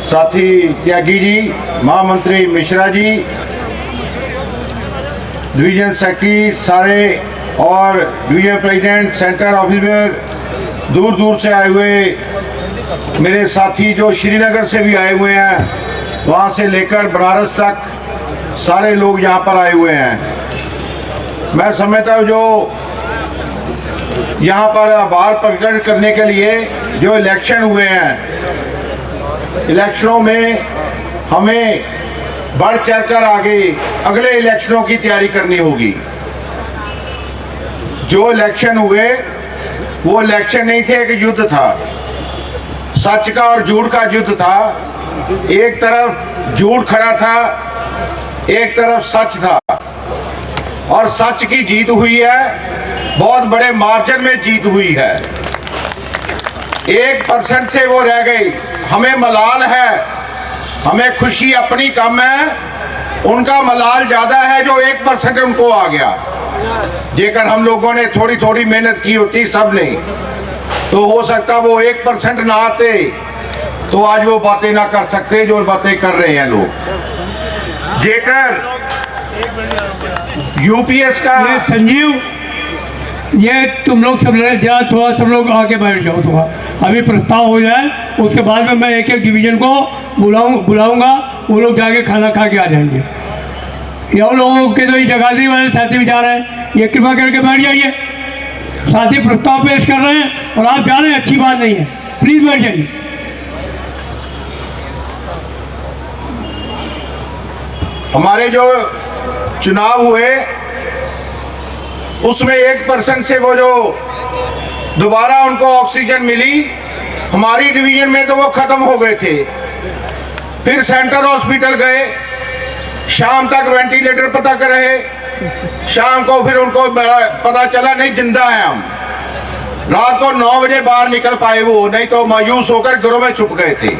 साथी त्यागी जी, महामंत्री Mishra ji, division secretary सारे और डिवीजन प्रेसिडेंट, सेंटर ऑफिस में दूर दूर से आए हुए मेरे साथी जो श्रीनगर से भी आए हुए हैं, वहाँ से लेकर बनारस तक सारे लोग यहाँ पर आए हुए हैं। मैं समझता हूँ जो यहाँ पर आभार प्रकट करने के लिए जो इलेक्शन हुए हैं, इलेक्शनों में हमें बढ़ चढ़कर आगे अगले इलेक्शनों की तैयारी करनी होगी। जो इलेक्शन हुए वो इलेक्शन नहीं थे, एक युद्ध था, सच का और झूठ का युद्ध था। एक तरफ झूठ खड़ा था, एक तरफ सच था, और सच की जीत हुई है, बहुत बड़े मार्जिन में जीत हुई है। 1% से वो रह गई। हमें मलाल है, हमें खुशी अपनी कम है, उनका मलाल ज्यादा है जो 1% उनको आ गया। जेकर हम लोगों ने थोड़ी थोड़ी मेहनत की होती सब ने, तो हो सकता वो 1% ना आते तो आज वो बातें ना कर सकते जो बातें कर रहे हैं लोग। जेकर यूपीएस का संजीव, ये तुम लोग सब थोड़ा सब लोग आके बैठ जाओ थोड़ा, अभी प्रस्ताव हो जाए, उसके बाद में मैं एक एक डिवीजन को बुलाऊंगा, वो लोग जाके खाना खा के आ जाएंगे। ये लोगों के तो जगाधरी वाले साथी भी जा रहे हैं, ये कृपा करके बैठ जाइए। साथी प्रस्ताव पेश कर रहे हैं और आप जा रहे हैं, अच्छी बात नहीं है, प्लीज बैठ जाइए। हमारे जो चुनाव हुए उसमें 1% से वो जो दोबारा उनको ऑक्सीजन मिली, हमारी डिवीजन में तो वो खत्म हो गए थे। फिर सेंट्रल हॉस्पिटल गए, शाम तक वेंटिलेटर पता कर रहे, शाम को फिर उनको पता चला नहीं जिंदा है हम। रात को 9 बजे बाहर निकल पाए वो, नहीं तो मायूस होकर घरों में छुप गए थे।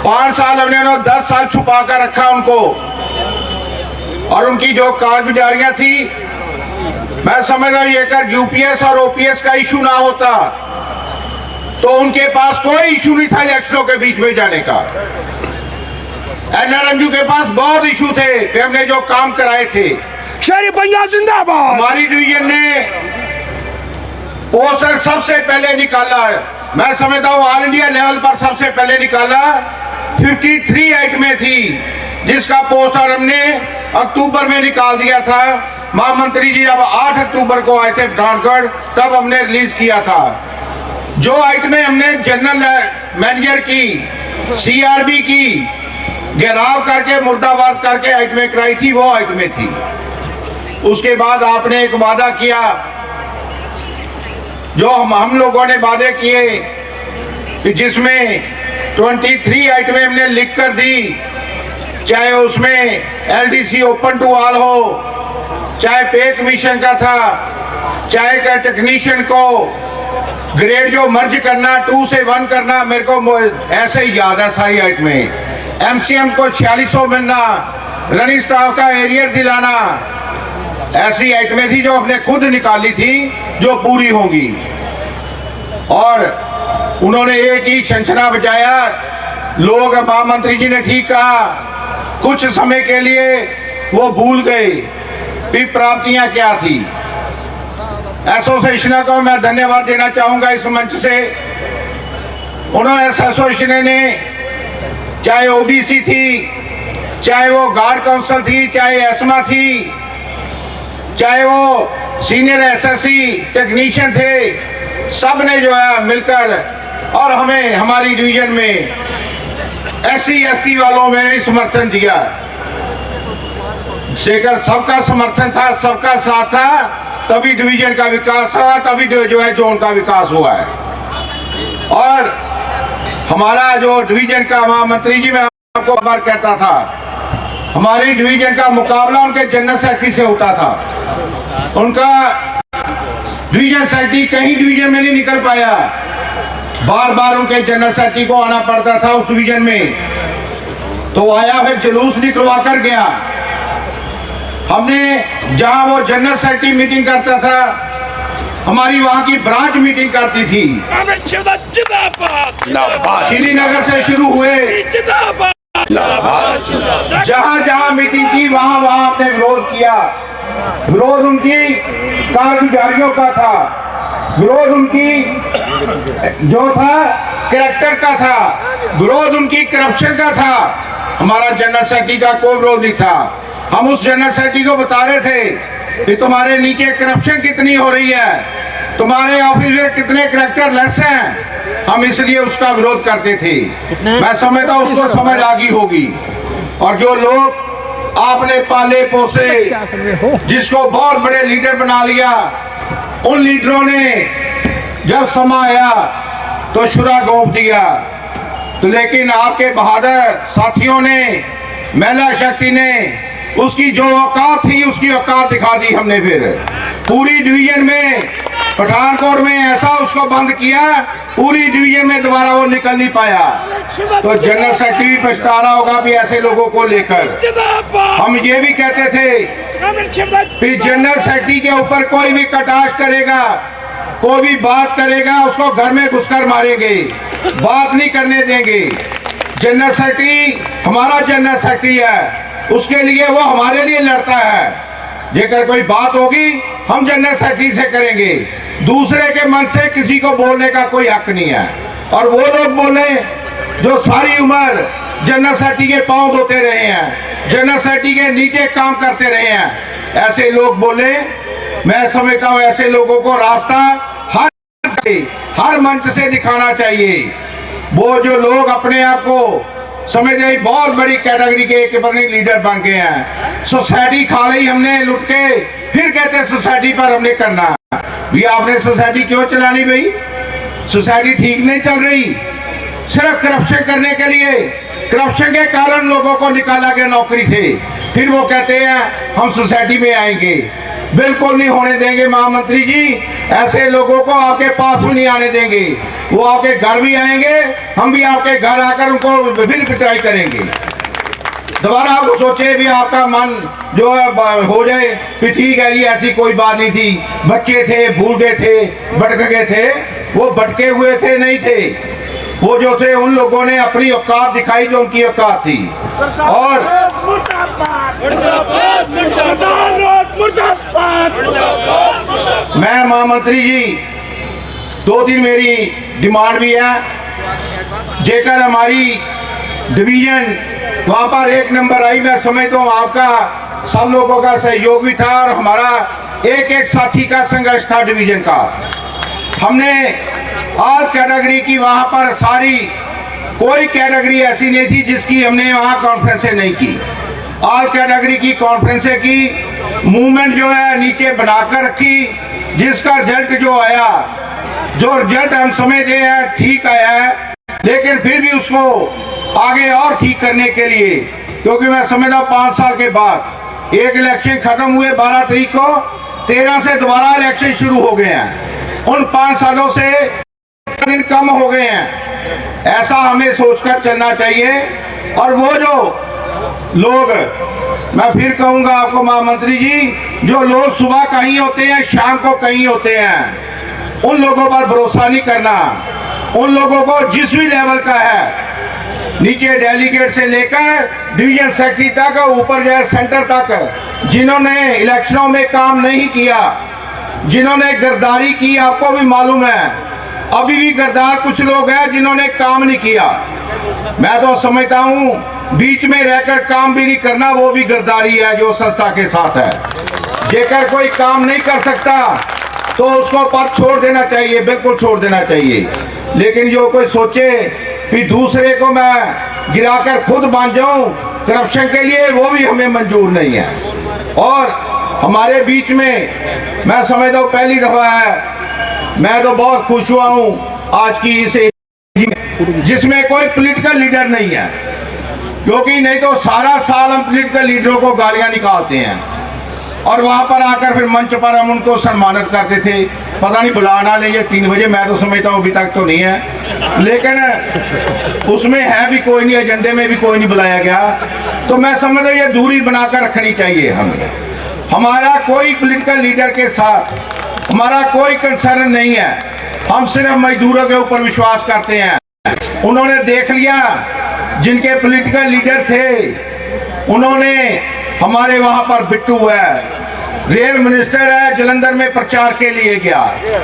5 साल हमने 10 साल छुपा कर रखा उनको, और उनकी जो कारगुजारियां थी, मैं समझ रहा हूं ये कर यूपीएस और ओपीएस का इशू ना होता तो उनके पास कोई इशू नहीं था इलेक्शनों के बीच में जाने का। एनआरएमयू के पास बहुत इशू थे कि हमने जो काम कराए थे। शेर पंजाब जिंदाबाद। हमारी डिवीजन ने पोस्टर सबसे पहले निकाला है, मैं समझता हूँ ऑल इंडिया लेवल पर सबसे पहले निकाला। 53 आइटमें थी जिसका पोस्टर हमने अक्टूबर में निकाल दिया था। महामंत्री जी जब 8 अक्टूबर को आए थे पठानकोट, तब हमने रिलीज किया था। जो आइटमें हमने जनरल मैनेजर की, सीआरबी की घेराव करके मुर्दाबाद करके आइटमें कराई थी, वो आइटमें थी। उसके बाद आपने एक वादा किया, जो हम लोगों ने वादे किए कि जिसमें 23 आइटमें हमने लिख कर दी, चाहे उसमें एलडीसी ओपन टू ऑल हो, चाहे पे कमीशन का था, चाहे का टेक्नीशियन को ग्रेड जो मर्ज करना, 2 से 1 करना, मेरे को ऐसे ही याद है सारी आइटमें। एमसीएम को 4600 मिलना, रनिंग स्टाफ का एरियर दिलाना, ऐसी आइटमें थी जो हमने खुद निकाली थी जो पूरी होंगी। और उन्होंने एक ही छंछना बजाया। लोग, महामंत्री जी ने ठीक कहा, कुछ समय के लिए वो भूल गए कि प्राप्तियां क्या थी। एसोसिएशन को मैं धन्यवाद देना चाहूंगा इस मंच से। उन्होंने एसोसिएशन ने, चाहे ओबीसी थी, चाहे वो गार्ड काउंसिल थी, चाहे एस्मा थी, चाहे वो सीनियर एसएससी टेक्नीशियन थे, सब ने जो है मिलकर और हमें हमारी डिवीजन में एससी एसटी वालों में भी समर्थन दिया। जेकर सबका समर्थन था, सबका साथ था, तभी डिवीजन का विकास हुआ, तभी जो है जोन का विकास हुआ है। और हमारा जो डिवीजन का महामंत्री जी, मैं आपको बार कहता था, हमारी डिवीजन का मुकाबला उनके जनरल सेक्रेटरी से होता था। उनका डिवीजन सेक्रेटरी कहीं डिवीजन में नहीं निकल पाया, बार बार उनके जनरल सेक्रेटरी को आना पड़ता था उस डिवीजन में। तो आया, फिर जुलूस निकलवा कर गया। हमने जहां वो जनरल सेक्रेटरी मीटिंग करता था, हमारी वहाँ की ब्रांच मीटिंग करती थी। श्रीनगर से शुरू हुए, जहाँ जहाँ मीटिंग की वहाँ वहाँ आपने विरोध किया। विरोध उनकी कारगुजारियों का था, विरोध उनकी जो था कैरेक्टर का था, विरोध उनकी करप्शन का था। हमारा जनरल सेक्रेटरी का कोई विरोध नहीं था। हम उस जनरल सेक्रेटरी को बता रहे थे कि तुम्हारे नीचे करप्शन कितनी हो रही है, तुम्हारे ऑफिसर कितने कैरेक्टर लेस हैं। हम इसलिए उसका विरोध करते थे। मैं समझता हूँ उसको समझ आ गई होगी। और जो लोग आपने पाले पोसे, जिसको बहुत बड़े लीडर बना लिया, उन लीडरों ने जब समय आया तो शुरा गोप दिया। तो लेकिन आपके बहादुर साथियों ने, महिला शक्ति ने उसकी जो औकात थी उसकी औकात दिखा दी। हमने फिर पूरी डिवीजन में, पठानकोट में ऐसा उसको बंद किया, पूरी डिवीजन में दोबारा वो निकल नहीं पाया। तो जनरल सेक्रेटरी भी पछता रहा होगा भी ऐसे लोगों को लेकर। हम ये भी कहते थे कि जनरल सेक्रेटरी के ऊपर कोई भी कटाक्ष करेगा, कोई भी बात करेगा, उसको घर में घुसकर मारेंगे, बात नहीं करने देंगे। जनरल सेक्रेटरी हमारा जनरल सेक्रेटरी है, उसके लिए वो हमारे लिए लड़ता है। जेकर कोई बात होगी हम जनरल सेक्रेटरी से करेंगे, दूसरे के मन से किसी को बोलने का कोई हक नहीं है। और वो लोग बोले जो सारी उम्र जनरल सेक्रेटरी के पांव धोते रहे हैं, जनरल सेक्रेटरी के नीचे काम करते रहे हैं, ऐसे लोग बोले। मैं समझता हूँ ऐसे लोगों को रास्ता हर मंच से दिखाना चाहिए। वो जो लोग अपने आप को समझ रहे बहुत बड़ी कैटेगरी के एक बने लीडर बन गए हैं, सोसाइटी खा ली हमने लुट के, फिर कहते हैं सोसाइटी पर हमने करना। भी आपने सोसाइटी क्यों चलानी भाई? सोसाइटी ठीक नहीं चल रही, सिर्फ करप्शन करने के लिए। करप्शन के कारण लोगों को निकाला गया नौकरी से, फिर वो कहते हैं हम सोसाइटी में आएंगे। बिल्कुल नहीं होने देंगे महामंत्री जी, ऐसे लोगों को आपके पास भी नहीं आने देंगे। वो आपके घर भी आएंगे, हम भी आपके घर आकर उनको फिर पिटाई करेंगे। दोबारा आप सोचे भी आपका मन जो है हो जाए कि ठीक है जी ऐसी कोई बात नहीं थी, बच्चे थे, भूल गए थे, भटक गए थे। वो भटके हुए थे नहीं थे, वो जो थे उन लोगों ने अपनी औकात दिखाई जो उनकी औकात थी। और मैं महामंत्री जी 2 दिन मेरी डिमांड भी है, जेकर हमारी डिवीजन वहाँ पर 1 नंबर आई। मैं समझता हूँ आपका सब लोगों का सहयोग भी था और हमारा एक साथी का संघर्ष था डिवीजन का। हमने आज कैटेगरी की वहाँ पर सारी, कोई कैटेगरी ऐसी नहीं थी जिसकी हमने वहाँ कॉन्फ्रेंसें नहीं की। ऑल कैटेगरी की कॉन्फ्रेंसें की, मूवमेंट जो है नीचे बनाकर रखी, जिसका रिजल्ट जो आया, जो रिजल्ट हम समझते हैं ठीक आया है, लेकिन फिर भी उसको आगे और ठीक करने के लिए, क्योंकि मैं समझता हूँ 5 साल के बाद एक इलेक्शन खत्म हुए 12 तारीख को, 13 से दोबारा इलेक्शन शुरू हो गए हैं। उन 5 सालों से दिन कम हो गए हैं, ऐसा हमें सोचकर चलना चाहिए। और वो जो लोग, मैं फिर कहूंगा आपको महामंत्री जी, जो लोग सुबह कहीं होते हैं शाम को कहीं होते हैं, उन लोगों पर भरोसा नहीं करना। उन लोगों को जिस भी लेवल का है, नीचे डेलीगेट से लेकर डिवीजन सेक्रेटरी तक, ऊपर जो है सेंटर तक, जिन्होंने इलेक्शनों में काम नहीं किया, जिन्होंने गद्दारी की, आपको भी मालूम है अभी भी गद्दार कुछ लोग हैं जिन्होंने काम नहीं किया। मैं तो समझता हूँ बीच में रहकर काम भी नहीं करना, वो भी गद्दारी है जो संस्था के साथ है। जेकर कोई काम नहीं कर सकता तो उसको पद छोड़ देना चाहिए, बिल्कुल छोड़ देना चाहिए। लेकिन जो कोई सोचे कि दूसरे को मैं गिराकर खुद बन जाऊं करप्शन के लिए, वो भी हमें मंजूर नहीं है। और हमारे बीच में मैं समझता हूँ पहली दफा है, मैं तो बहुत खुश हुआ हूँ आज की इस जिसमें कोई पॉलिटिकल लीडर नहीं है, क्योंकि नहीं तो सारा साल हम पॉलिटिकल लीडरों को गालियां निकालते हैं और वहां पर आकर फिर मंच पर हम उनको सम्मानित करते थे। पता नहीं बुलाना ले ये 3 बजे, मैं तो समझता हूँ अभी तक तो नहीं है, लेकिन उसमें है भी कोई नहीं, एजेंडे में भी कोई नहीं बुलाया गया। तो मैं समझता हूँ ये दूरी बनाकर रखनी चाहिए हमें। हमारा कोई पॉलिटिकल लीडर के साथ हमारा कोई कंसर्न नहीं है, हम सिर्फ मजदूरों के ऊपर विश्वास करते हैं। उन्होंने देख लिया, जिनके पॉलिटिकल लीडर थे उन्होंने, हमारे वहां पर बिट्टू है, रेल मिनिस्टर है, जलंधर में प्रचार के लिए गया,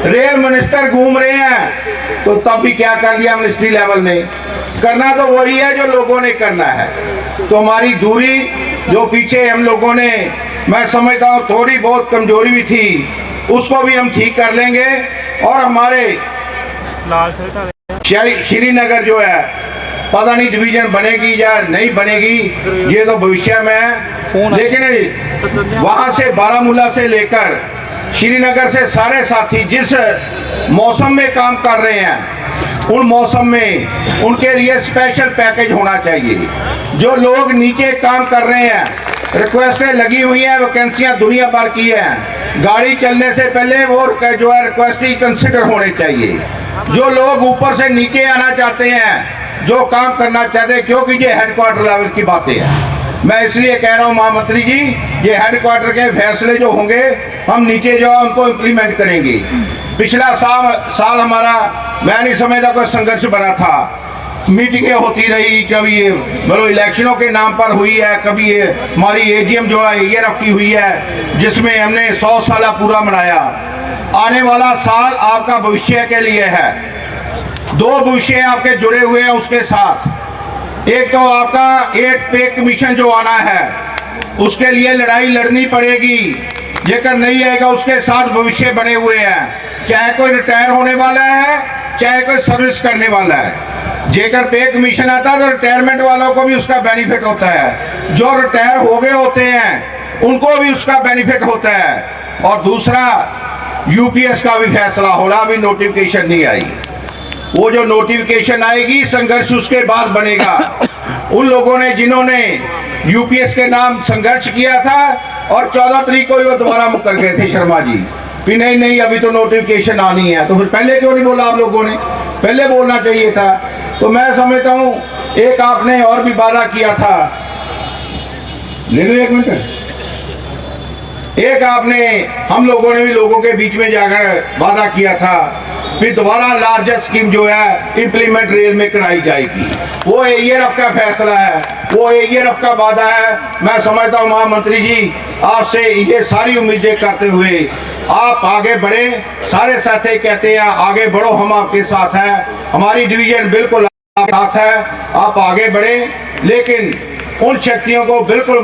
रेल मिनिस्टर घूम रहे हैं, तो तब भी क्या कर लिया मिनिस्ट्री लेवल ने। करना तो वही है जो लोगों ने करना है। तो हमारी दूरी जो पीछे हम लोगों ने, मैं समझता हूँ थोड़ी बहुत कमजोरी भी थी, उसको भी हम ठीक कर लेंगे। और हमारे श्रीनगर जो है, पता नहीं डिवीजन बनेगी या नहीं बनेगी, ये तो भविष्य में है, लेकिन वहां से बारामूला से लेकर श्रीनगर से सारे साथी जिस मौसम में काम कर रहे हैं, उन मौसम में उनके लिए स्पेशल पैकेज होना चाहिए। जो लोग नीचे काम कर रहे हैं, रिक्वेस्टें लगी हुई हैं, वैकेंसियां दुनिया भर की हैं, गाड़ी चलने से पहले वो जो है रिक्वेस्ट ही कंसिडर होने चाहिए। जो लोग ऊपर से नीचे आना चाहते हैं, जो काम करना चाहते हैं, क्योंकि ये हेडक्वार्टर लेवल की बातें हैं। मैं इसलिए कह रहा हूँ महामंत्री जी, ये हेडक्वार्टर के फैसले जो होंगे, हम नीचे जो है उनको इम्प्लीमेंट करेंगे। पिछला साल हमारा, मैं नहीं समझता कोई संघर्ष भरा था, मीटिंगें होती रही, कभी ये मतलब इलेक्शनों के नाम पर हुई है, कभी ये हमारी एजीएम जो है ये रखी हुई है, जिसमें हमने 100 साल पूरा मनाया। आने वाला साल आपका भविष्य के लिए है। 2 भविष्य आपके जुड़े हुए हैं उसके साथ। एक तो आपका 8 पे कमीशन जो आना है, उसके लिए लड़ाई लड़नी पड़ेगी, जेकर नहीं आएगा उसके साथ भविष्य बने हुए हैं। चाहे कोई रिटायर होने वाला है, चाहे कोई सर्विस करने वाला है, जेकर पे कमीशन आता है तो रिटायरमेंट वालों को भी उसका बेनिफिट होता है, जो रिटायर हो गए होते हैं उनको भी उसका बेनिफिट होता है। और दूसरा, यूपीएस का भी फैसला हो रहा, अभी नोटिफिकेशन नहीं आई, वो जो नोटिफिकेशन आएगी संघर्ष उसके बाद बनेगा। उन लोगों ने जिन्होंने यूपीएस के नाम संघर्ष किया था और 14 तारीख को वो दोबारा मुकर गए थे शर्मा जी, कि नहीं अभी तो नोटिफिकेशन आनी है, तो फिर पहले क्यों नहीं बोला आप लोगों ने? पहले बोलना चाहिए था। तो मैं समझता हूँ, एक आपने और भी वादा किया था, ले लो 1 मिनट, एक आपने, हम लोगों ने भी लोगों के बीच में जाकर वादा किया था, फिर दोबारा लार्जेस्ट स्कीम जो है इम्प्लीमेंट रेल में कराई जाएगी। वो एईआरएफ का फैसला है, वो एईआरएफ का वादा है। मैं समझता हूँ महामंत्री जी, आपसे ये सारी उम्मीदें करते हुए आप आगे बढ़े। सारे साथी कहते हैं आगे बढ़ो, हम आपके साथ हैं, हमारी डिवीजन बिल्कुल आपके साथ है, आप आगे बढ़े, लेकिन उन शक्तियों को बिल्कुल